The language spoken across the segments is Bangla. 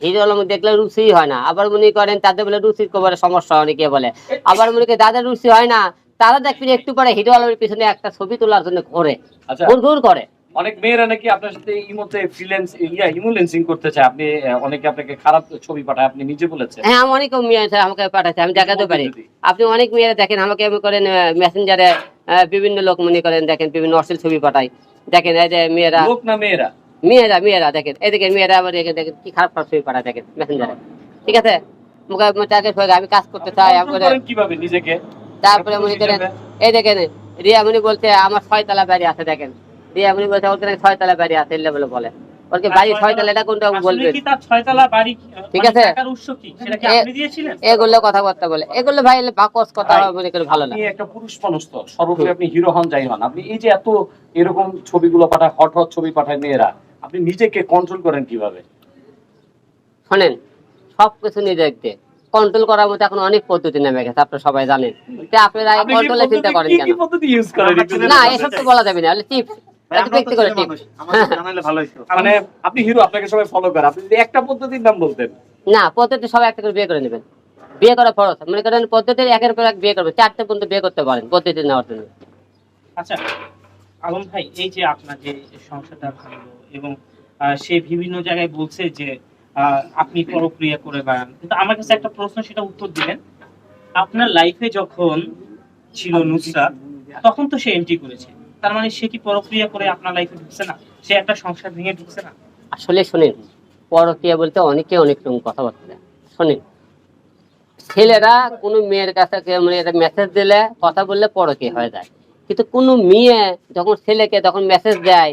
হিরো আলম দেখলে রুচি হয় না, আবার মনে করেন তাদের বলে রুচির কবরে সমস্যা অনেকে বলে, আবার মনে করেন যাদের রুচি হয় না তারা দেখবেন একটু পরে হিরো আলমের পিছনে একটা ছবি তোলার জন্য ঘোরে, আচ্ছা, ঘুর করে। অনেক মেয়েরা নাকি আপনার সাথে ইমোতে ইমুলেন্সিং করতে চায়, আপনি অনেকে আপনাকে খারাপ ছবি পাঠায়, আপনি নিজে বলেছেন। হ্যাঁ, আমি অনেক মেয়ে আছে আমাকে পাঠাচ্ছে, আমি দেখাতে পারি। আপনি অনেক মেয়েরা দেখেন আমাকে মনে করেন মেসেঞ্জারে বিভিন্ন লোক মনে করেন দেখেন বিভিন্ন অশ্লীল ছবি পাঠায়, দেখেন এই যে মেয়েরা, লোক না মেয়েরা? মেয়েরা মেয়েরা দেখেন, এদিকে মেয়েরা আবার দেখেন দেখেন কি খারাপ খারাপ ছবি পাঠায় দেখেন মেসেঞ্জারে, ঠিক আছে। মুখে তাকে আমি কাজ করতে চাই কিভাবে নিজেকে, তারপরে মনে করেন এই দেখেন রিয়ামণি বলছে আমার 6 তলা বাড়ি আছে, দেখেন রিয়ামণি বলছে ওর 6 তলা বাড়ি আছে বলে বলে, ওকে বাড়ি 6 তলা, এটা কোনটা বলবে, ঠিক আছে। এগুলো কথাবার্তা বলে, এগুলো ভাই বাকস কথা মনে করে ভালো না। আপনি একটা পুরুষ মানুষ, তো সর্বোপরি আপনি হিরো হন যাই হন, আপনি এই যে এত এরকম ছবিগুলো পাঠায়, হট হট ছবি পাঠায় মেয়েরা, আপনি নিজেকে কন্ট্রোল করেন কিভাবে? শোনেন, সবকিছু নিজেকে কন্ট্রোল করার মতো এখন অনেক পদ্ধতি নেমে গেছে, আপনারা সবাই জানেন। আপনারা কন্ট্রোলে চিন্তা করেন কেন? না, এসব তো বলা যাবে না, টিপস মানে আপনি হিরো, আপনাকে সবাই ফলো করে, আপনি যদি একটা পদ্ধতির নাম বলতেন। না, পদ্ধতি সবাই একটা করে বিয়ে করে নেবেন, বিয়ে করা ফরজ, মনে করেন পদ্ধতির একের পর এক বিয়ে করবে, 4টে পর্যন্ত বিয়ে করতে পারেন পদ্ধতি নেওয়ার জন্য। আচ্ছা আলম ভাই, এই যে আপনার যে সংসারটা ভাঙলো এবং সে বিভিন্ন জায়গায় বলছে যে আপনি পরক্রিয়া করে বেড়ান, কিন্তু আমার কাছে একটা প্রশ্ন, সেটা উত্তর দিলেন। আপনার লাইফে যখন ছিল নুসরাত, তখন তো সে এন্ট্রি করেছে, তার মানে সে কি পরক্রিয়া করে আপনার লাইফে ঢুকছে না? সে একটা সংসার ভেঙে ঢুকছে না? আসলে শোনেন, পরকীয়া বলতে অনেকে অনেক রকম কথাবার্তা শোনেন। ছেলেরা কোনো মেয়ের কাছে মানে একটা মেসেজ দিলে কথা বললে পরকীয়া হয়ে যায়, কিন্তু কোনো মেয়ে যখন ছেলেকে তখন মেসেজ দেয়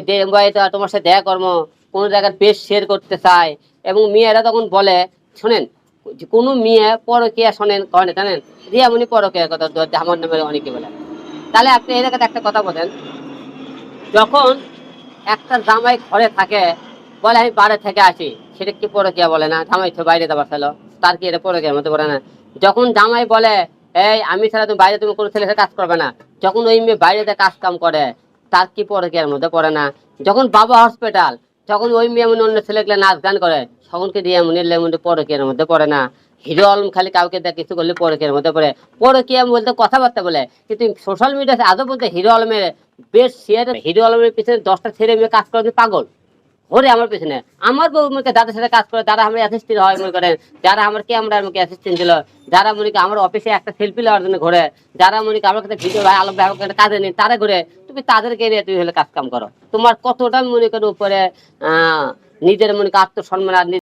যে ভাই তোমার সাথে দেখা কর্ম কোনো জায়গায় পেজ শেয়ার করতে চায়, এবং মেয়েরা তখন বলে শোনেন, কোনো মেয়ে পরকীয়া শোনেন করে না জানেন, রিয়ামণি পরকীয়ার কথা আমার নামে অনেকে বলে। তাহলে আপনি এই জায়গাতে একটা কথা বলেন, যখন একটা জামাই ঘরে থাকে বলে আমি বাইরে থেকে আসি, সেটা কি পরকীয়া বলে না? জামাই তো বাইরে যাবার ছিল, তার কি এটা পরকীয়ার মধ্যে পড়ে না? যখন জামাই বলে এই আমি ছাড়া তুমি বাইরে তুমি কোনো ছেলের কাজ করবে না, যখন ওই মেয়ে বাইরেতে কাজ কাম করে, তার কি পরকীয়ার মধ্যে পড়ে না? যখন বাবা হসপিটাল, যখন ওই মেয়ে এমন অন্য ছেলেগুলো নাচ গান করে, তখন কি দিয়ে মনে পরকীয়ার মধ্যে পড়ে না? হিরো আলম খালি কাউকে কিছু করলে পরকীয়ার মধ্যে পড়ে, পরকীয়া বলতে কথাবার্তা বলে, কিন্তু সোশ্যাল মিডিয়াতে আদৌ বলতে হিরো আলমের বেশ শেয়ার, হিরো আলমের পিছনে 10টা ছেলে মেয়ে কাজ করে পাগল ওরে আমার পেছনে। আমার বউ মুখে যাদের সাথে কাজ করে, যারা আমার অ্যাসিস্ট্যান্ট হয় মনে করেন, যারা আমার ক্যামেরার মুখে অ্যাসিস্ট্যান্ট ছিল, যারা মনে করেন আমার অফিসে একটা সেলফি নেওয়ার জন্য ঘুরে, যারা মনে করেন আমার কাছে ভিডিও ভাই আলম ভাই আমার কাজে নেই তারা ঘুরে, তুমি তাদেরকে নিয়ে তুমি হলে কাজ কাম করো। তোমার কতটা মনে করো উপরে নিজের মনে করেন আত্মসম্মান আর